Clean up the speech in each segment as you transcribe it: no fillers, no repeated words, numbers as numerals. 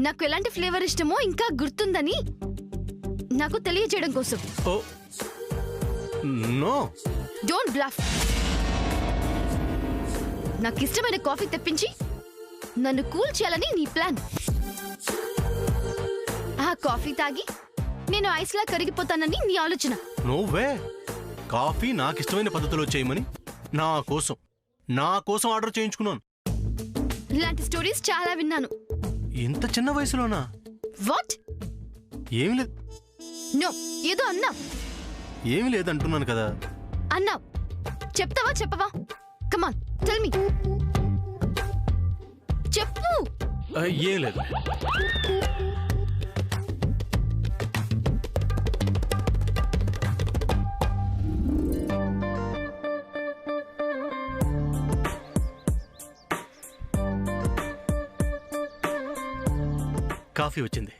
నాకు ఎలాంటి ఫ్లేవర్ ఇష్టమో ఇంకా గుర్తుందని నాకు తెలియజేయడం కోసం. Oh no, don't bluff. నాకు ఇష్టమైన కాఫీ తెప్పించి నన్ను కూల్ చేయాలని నీ ప్లాన్. ఆ కాఫీ తాగి నేను ఐస్లా కరిగిపోతానని నీ ఆలోచన. No way. కాఫీ నాకు ఇష్టమైన పద్ధతిలో చేయమని నా కోసం ఆర్డర్ చేయించుకున్నాను. ఇలాంటి స్టోరీస్ చాలా విన్నాను. ఇంత చిన్న వయసులోనా? వాట్? ఏమి లేదు. నో, ఏదో అన్నా. ఏమి లేదంటున్నాను కదా. అన్నావ్, చెప్తావా చెప్పవా? Come on tell me. చెప్పు. ఏం లేదు. కాఫీ వచ్చింది.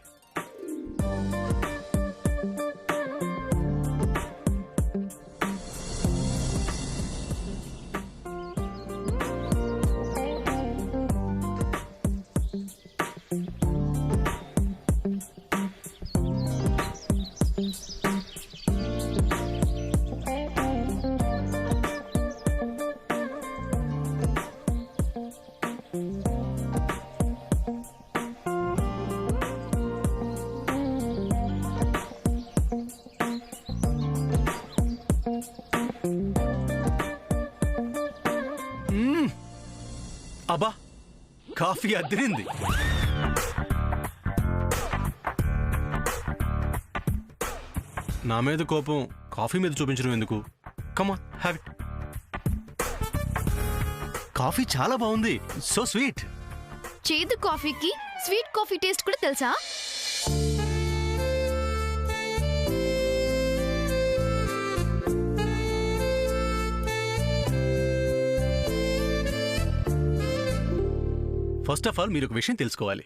అబ్బా, కాఫీ అదిరింది. నా మీద కోపం కాఫీ మీద చూపించడం ఎందుకు? Come on, have it. Coffee చాలా బాగుంది. So sweet. చేదు కాఫీకి స్వీట్ కాఫీ టేస్ట్ కూడా తెలుసా? ఫస్ట్ ఆఫ్ ఆల్ మీరు ఒక విషయం తెలుసుకోవాలి.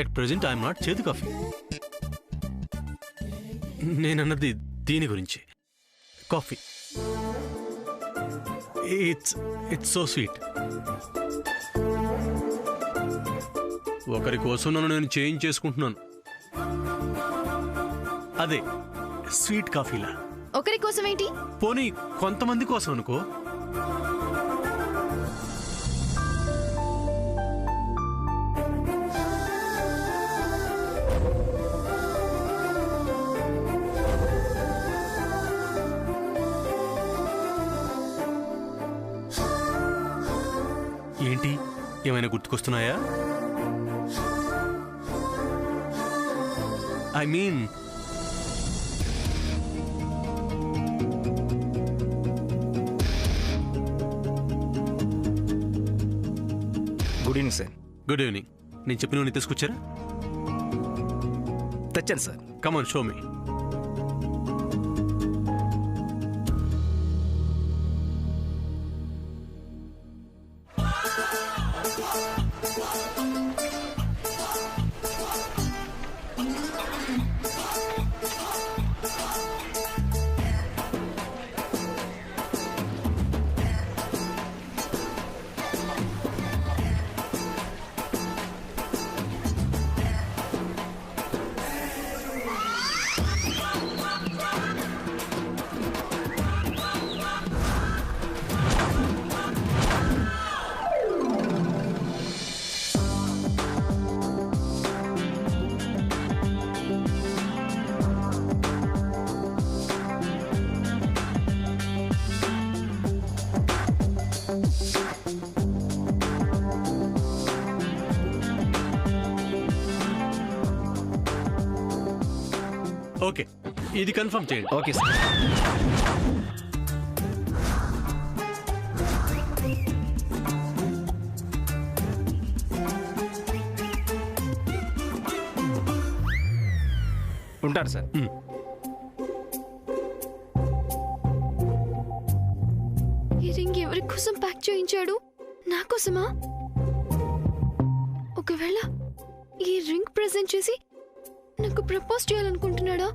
ఎట్ ప్రెజెంట్ ఐఎమ్ నాట్ చేదు కాఫీ. నేనన్నది దీని గురించి. Coffee it's so sweet. ఒకరి కోసం నన్ను నేను చేంజ్ చేసుకుంటున్నాను. అదే స్వీట్ కాఫీలా. ఒకరి కోసం ఏంటి? పోనీ కొంతమంది కోసం అనుకో. ఏంటి, ఏమైనా గుర్తుకొస్తున్నాయా? I mean, good evening sir. Good evening. నేను చెప్పినవన్నీ తీసుకొచ్చారా? తెచ్చాను sir. Come on, show me. Okay, ఇది కన్ఫర్మ్ చేయండి. Okay sir. ఉంటారు సార్. ఈ రింగ్ ఎవరి కోసం ప్యాక్ చేయించాడు? నా కోసమా? ఒకవేళ ఈ రింగ్ ప్రెజెంట్ చేసి నాకు ప్రపోజ్ చేయాలనుకుంటున్నాడా?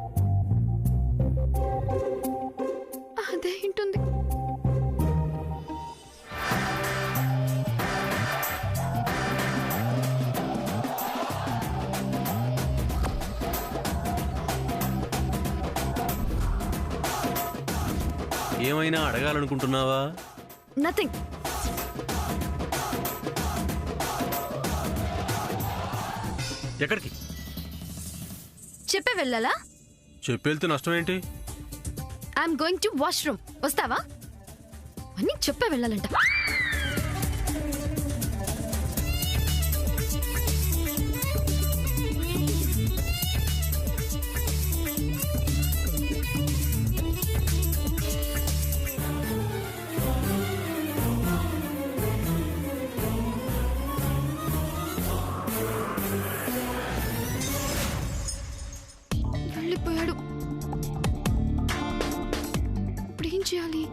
అదే ఉంటుంది. ఏమైనా అడగాలనుకుంటున్నావా? నథింగ్. ఎక్కడికి చెప్పే వెళ్ళాలా? చెప్పేళ్తే నష్టం ఏంటి? I'm going to washroom. వస్తావా? అని చెప్పే వెళ్ళాలంట. వెళ్ళిపోయాడు. ఇప్పుడు ఏం చేయాలి?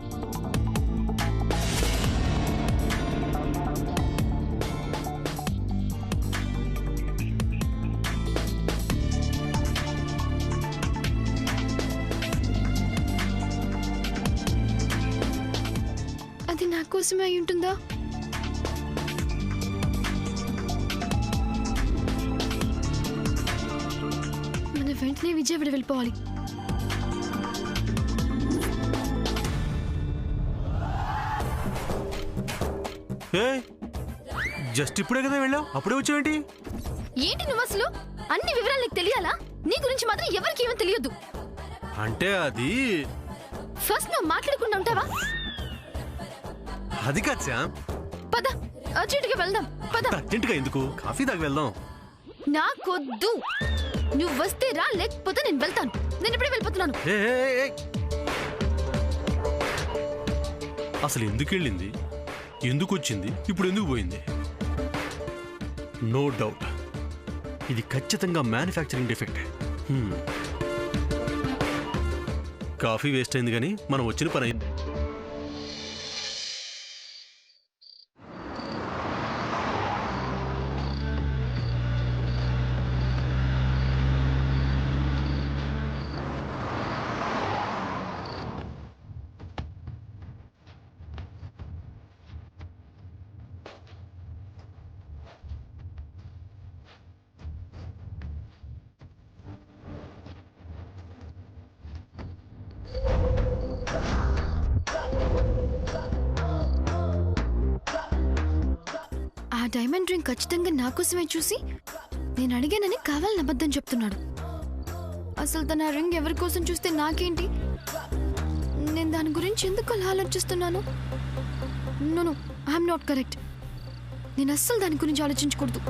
అది నా కోసమే అయి ఉంటుందా? మన వెంటనే విజయవాడ వెళ్ళిపోవాలి. జస్ట్ ఇప్పుడే కదా వెళ్ళావు, అప్పుడే వచ్చావేంటి? ఏంటి నువ్వు అసలు? అన్ని వివరాలు నీకు తెలియాలా? నీ గురించి మాత్రం ఎవరికి ఏమీ తెలియదు. అంటే అది ఫస్ట్ నువ్వు మాట్లాడకుండా ఉంటావా? అది కాదు శ్యామ్. పద, అర్జెంటుగా వెళ్దాం. పద. అర్జెంటుగా ఎందుకు? కాఫీ తాగి వెళ్దాం. నాకొద్దు. నువ్వు వస్తే రా, లేకపోతే నేను వెళ్తాను. నేను ఇప్పుడే వెళ్ళిపోతున్నాను. అసలు ఎందుకు వెళ్ళింది, ఎందుకు వచ్చింది, ఇప్పుడు ఎందుకు పోయింది? నో డౌట్ ఇది ఖచ్చితంగా మ్యానుఫ్యాక్చరింగ్ డిఫెక్ట్. కాఫీ వేస్ట్ అయింది కానీ మనం వచ్చిన పని అయింది. ఆ డైమండ్ రింగ్ ఖచ్చితంగా నా కోసమే చూసి నేను అడిగానని కావాలని అబద్ధం చెప్తున్నాడు. అసలు తన రింగ్ ఎవరి కోసం చూస్తే నాకేంటి? నేను దాని గురించి ఎందుకు అలా ఆలోచిస్తున్నాను? No, I'm not correct. నేను అస్సలు దాని గురించి ఆలోచించకూడదు.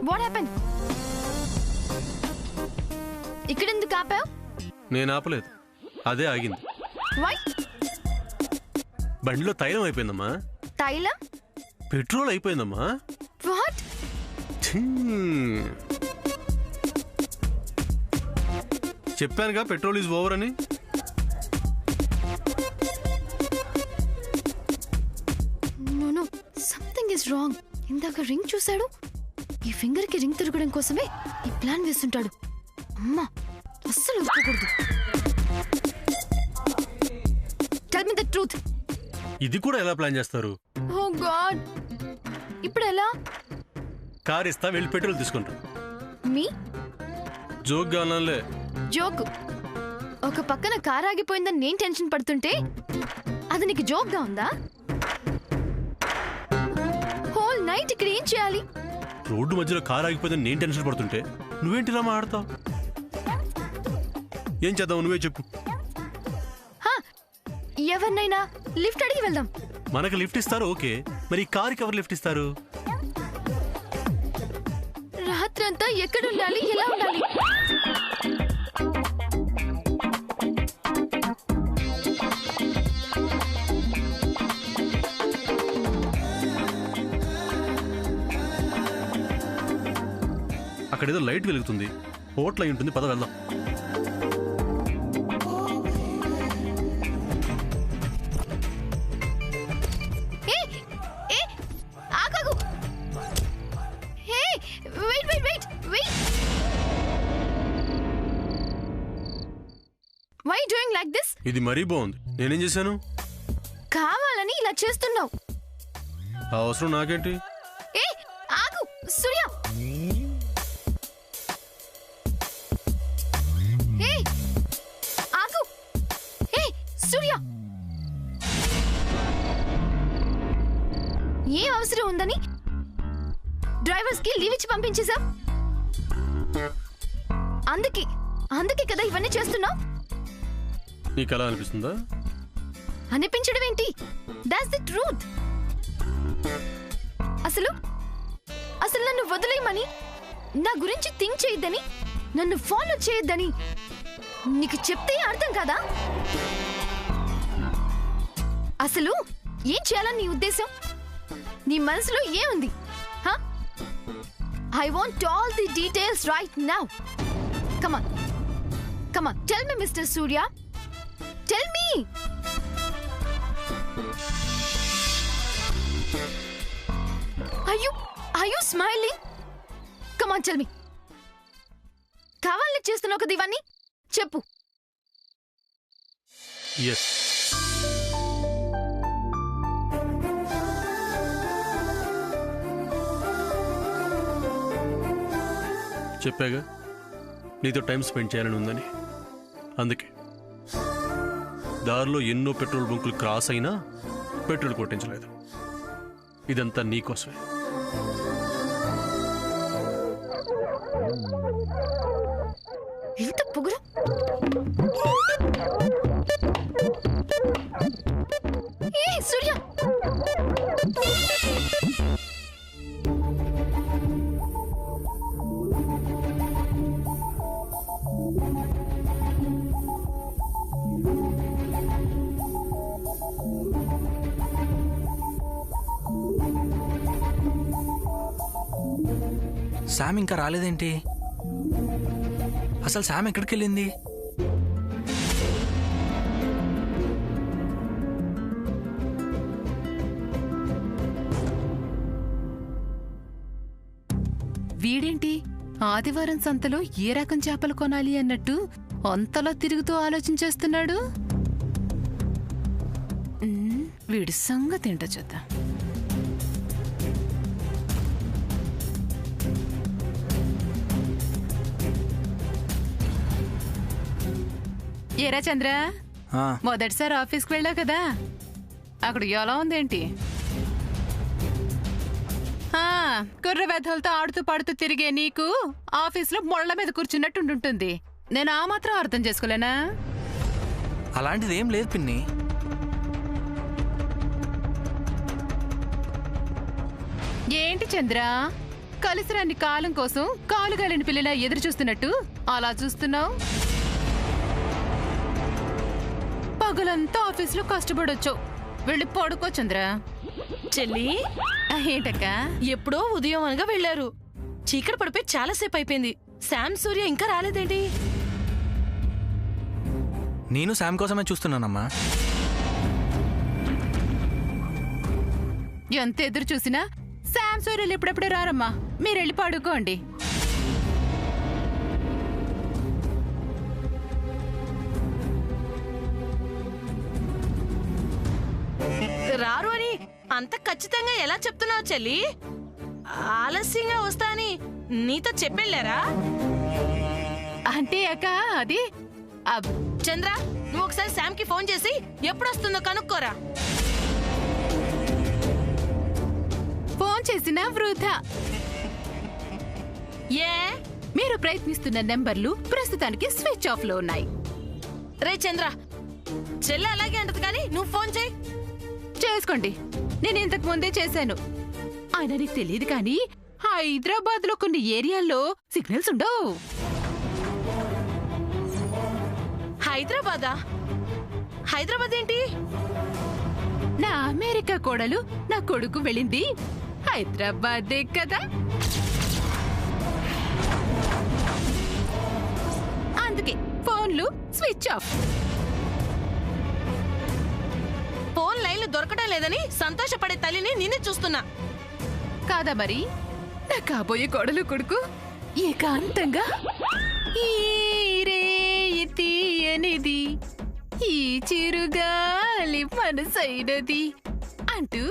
What happened? ఇక్కడెందుకు ఆపావు? నేను ఆపలేదు, అదే ఆగింది. Why? బండిలో తైలం అయిపోయిందమ్మా. తైలం? పెట్రోల్ అయిపోయిందమ్మా. What? చెప్పానుగా పెట్రోల్ ఈజ్ ఓవర్ అని. No, something is wrong. ఇందాక రింగ్ చూశాడు. ఈ ఫింగర్ కి రింగ్ తిరగడం కోసమే ఈ ప్లాన్ వేస్తుంటాడు. అమ్మా, అస్సలు ఊరుకోకూడదు. Tell me the truth. ఇది కూడా ఎలా ప్లాన్ చేస్తారు? Oh God. ఇప్పుడు ఎలా? కార్ ఇస్తా, వెళ్ళి పెట్రోల్ తీసుకుంటా. మీ జోక్గా అన్నానులే. జోక్. ఒక పక్కన కార్ ఆగిపోయిందని నేను టెన్షన్ పడుతుంటే అది నీకు జోక్గా ఉందా? హోల్ నైట్ ఇక్కడ ఏం చేయాలి? రోడ్డు మధ్యలో కార్ ఆగిపోయిందని నేను టెన్షన్ పడుతుంటే నువ్వేంటి ఇలా మాట్లాడతావు? ఏం చేద్దాం, నువ్వే చెప్పు. ఎవరినైనా లిఫ్ట్ అడిగి వెళ్దాం. మనకు లిఫ్ట్ ఇస్తారు ఓకే, మరి ఈ కారుకి ఎవరు లిఫ్ట్ ఇస్తారు? రాత్రంతా ఎక్కడ ఉండాలి, ఎలా ఉండాలి? అక్కడేదో లైట్ వెలుగుతుంది, హోటల్ అయి ఉంటుంది, పద వెళ్దాం. Why doing like this? ఇది మరీ బాగుంది. నేనేం చేశాను? కావాలని ఇలా చేస్తున్నావు. ఆ అవసరం నాకేంటి? ఏ ఆగు సూర్య. ఏ ఆగు. ఏ సూర్య, ఏం అవసరం ఉందని డ్రైవర్స్ కి లీవ్ ఇచ్చి పంపించేశావు? అందుకే కదా ఇవన్నీ చేస్తున్నావు. నీకు అలా అనిపిస్తుందా? అనిపించడం ఏంటి? That's the truth. అసలు నన్ను వదిలేయమని, నా గురించి థింక్ చేయొద్దని, నన్ను ఫాలో చేయొద్దని నీకు చెప్తే అర్థం కాదా? అసలు ఏం చేయాలని నీ ఉద్దేశం? నీ మనసులో ఏముంది? I want all the details right now. Come on, tell me, Mr. Surya. Tell me. Are you smiling? Come on, tell me. కావాలని చేస్తున్నావు కదా ఇవన్నీ? చెప్పు. Yes. చెప్పాగా నీతో టైం స్పెండ్ చేయాలని ఉందని. అందుకే దారిలో ఎన్నో పెట్రోల్ బంకులు క్రాస్ అయినా పెట్రోల్ కొట్టించలేదు. ఇదంతా నీకోసమే. ఎంత పొగరు! ఏ సూర్య, శామ్ ఇంకా రాలేదేంటి? అసలు శామ్ ఎక్కడికి వెళ్ళింది? వీడేంటి ఆదివారం సంతలో ఏ రకం చేపలు కొనాలి అన్నట్టు అంతలో తిరుగుతూ ఆలోచించేస్తున్నాడు. వీడి సంగతి ఏంటో చూద్దాం. ఏరా చంద్ర, మొదటిసారి ఆఫీస్కి వెళ్ళావు కదా, అక్కడ ఎలా ఉందేంటి? కుర్ర వెధలతో ఆడుతూ పాడుతూ తిరిగే నీకు ఆఫీస్లో మొళ్ల మీద కూర్చున్నట్టుంటుంది. నేను ఆ మాత్రం అర్థం చేసుకోలేనా? అలాంటిది ఏం లేదు పిన్ని. ఏంటి చంద్ర, కలిసిరాని కాలం కోసం కాలుగాలిని పిల్లలా ఎదురు చూస్తున్నట్టు అలా చూస్తున్నావు? పగలంతా ఆఫీసులో కష్టపడొచ్చు, వెళ్ళి పడుకో చంద్ర. చెల్లి, ఏంటక్క? ఎప్పుడో ఉదయం అనగా వెళ్లారు. చీకటి పడిపోయి చాలాసేపు అయిపోయింది. శామ్ సూర్య ఇంకా రాలేదేంటి? నేను శామ్ కోసమే చూస్తున్నానమ్మా. ఎంత ఎదురు చూసినా శామ్ సూర్యులు ఎప్పుడెప్పుడే రారమ్మా. మీరెళ్ళి పడుకోండి. రారు అని అంత ఖచ్చితంగా ఎలా చెప్తున్నావు చెల్లి? ఆలస్యంగా వస్తా అని నీతో చెప్పెళ్ళారా? అంటే అక్క అది చంద్ర, నువ్వు ఒకసారి శామ్ కి ఫోన్ చేసి ఎప్పుడొస్తుందో కనుక్కోరా. ఫోన్ చేసినా వృధా. ఏ? మీరు ప్రయత్నిస్తున్న నెంబర్లు ప్రస్తుతానికి స్విచ్ ఆఫ్ లో ఉన్నాయి. రే చంద్ర, చెల్లి అలాగే అంటది కానీ నువ్వు ఫోన్ చేయి. చేసుకోండి, నేను ఇంతకు ముందే చేశాను. ఆయన నీకు తెలియదు కానీ హైదరాబాద్ లో కొన్ని ఏరియాల్లో సిగ్నల్స్ ఉండవు. హైదరాబాదా? హైదరాబాద్ ఏంటి? నా అమెరికా కోడలు నా కొడుకు వెళ్ళింది హైదరాబాదే కదా. అందుకే ఫోన్లు స్విచ్ ఆఫ్. ఫోన్ లైన్లు దొరకడం లేదని సంతోషపడే తల్లిని నిన్నే చూస్తున్నా. కాదా మరి? నా కాబోయే కోడలు కొడుకు ఏకాంతంగా ఈ రేయి తీయనిది, ఈ చిరుగాలి మనసైనది అంటూ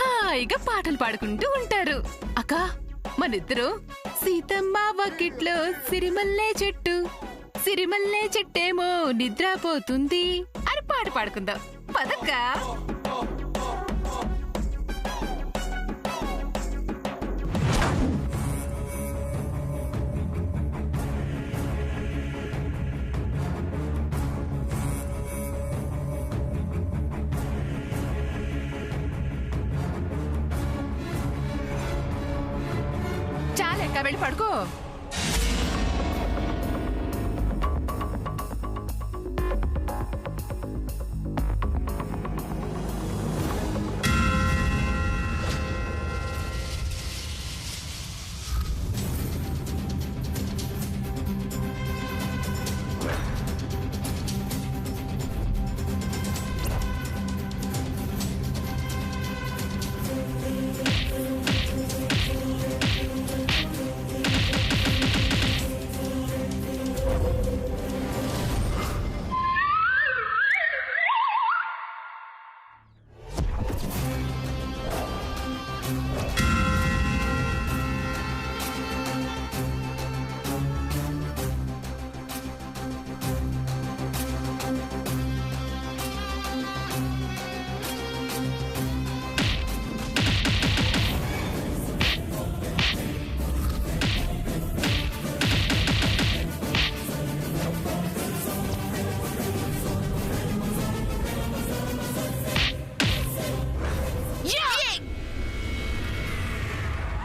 హాయిగా పాటలు పాడుకుంటూ ఉంటారు. అక్క, మనిద్దరు సీతమ్మ వాకిట్లో సిరిమల్లె చెట్టు, సిరిమల్లె చెట్టేమో నిద్రపోతుంది అని పాట పాడుకుందాం పదక్కా. చాలెక్క, వెళ్ళి పడుకో.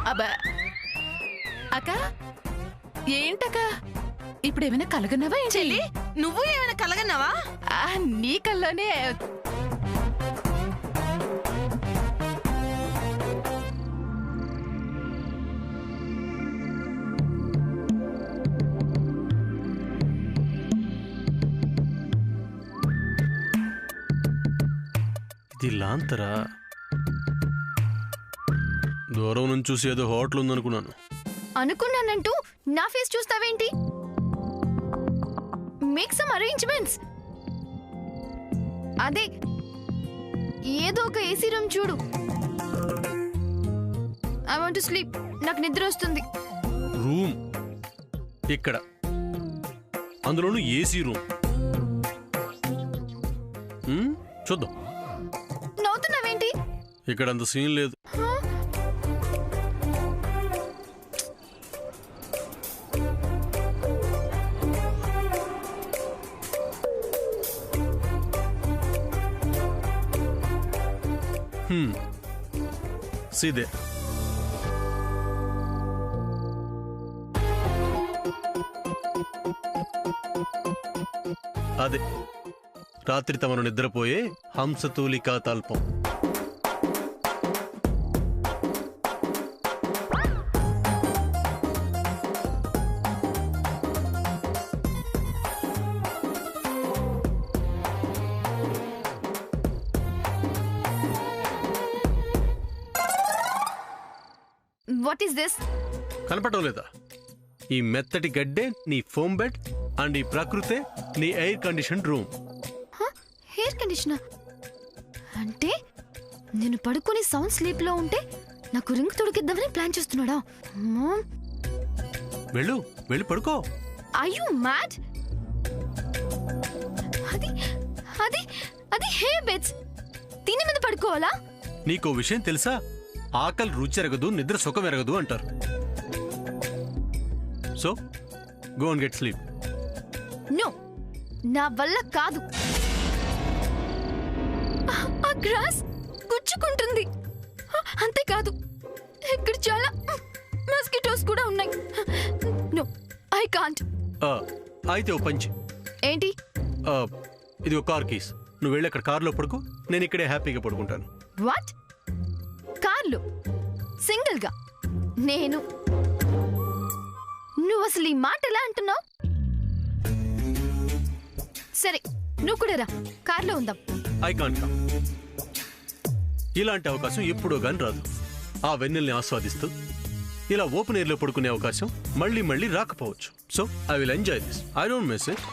అబ్బా అక్క, ఏంటక్క ఇప్పుడేమైనా కలగన్నావా ఏంటి? చెల్లి, నువ్వు ఏమైనా కలగన్నావా? నీ కల్లోనే. ఇది లాంతరా? దూరం నుంచి చూసి ఏదో హోటల్ ఉందనుకున్నాను. అనుకున్నానంటూ నా ఫేస్ చూస్తావేంటి? Make some arrangements. అదే ఏదో ఒక ఏసీ రూమ్ చూడు. I want to sleep. నాకు నిద్ర వస్తుంది. రూమ్ ఇక్కడ, అందులోనూ ఏసీ రూమ్. చూద్దాం. నవ్వుతున్నావేంటి? ఇక్కడ అంత సీన్ లేదు. See there. అదే రాత్రి తమను నిద్రపోయే హంసతూలికా తల్పం. What is this? కనపడటం లేదా? ఈ మెత్తటి గడ్డే నీ ఫోమ్ బెడ్ అండ్ ఈ ప్రకృతే నీ air condition room. Hair conditioner అంటే నేను పడుకొని సౌండ్ స్లీప్ లో ఉంటే నాకు రింగ్ తొడికిద్దామని ప్లాన్ చేస్తున్నాడా? వెళ్ళు, వెళ్ళి పడుకో. Are you mad? అది అది అది హెయిర్ బెడ్స్. దీని మీద పడుకోవాలా? నీకో విషయం తెలుసా? ఆకలి రుచి ఎరగదు, నిద్ర సుఖం ఎరగదు అంటారు. So go and get sleep. No, నా వల్ల కాదు. ఆ గ్రాస్ గుచ్చుకుంటుంది. అంతేకాదు ఇక్కడ చాలా మస్కిటోస్ కూడా ఉన్నాయి. No, I can't. అయితే ఓ పంచి. ఏంటి? ఇది ఒక కార్ కీస్. నువ్వు వెళ్ళి అక్కడ కార్లో పడుకో, నేను ఇక్కడే హ్యాపీగా పడుకుంటాను. వాట్? కార్లు సింగిల్ గా? నేను నువ్వు అసలు ఈ మాట ఎలా అంటున్నావు? సరే, నువ్వు కూడా రా, కార్లో ఉందాం. I can't come. ఇలాంటి అవకాశం ఎప్పుడో గాని రాదు. ఆ వెన్నెల్ని ఆస్వాదిస్తూ ఇలా ఓపెన్ ఎయిర్ లో పడుకునే అవకాశం మళ్ళీ మళ్ళీ రాకపోవచ్చు. So I will enjoy this. I don't miss it.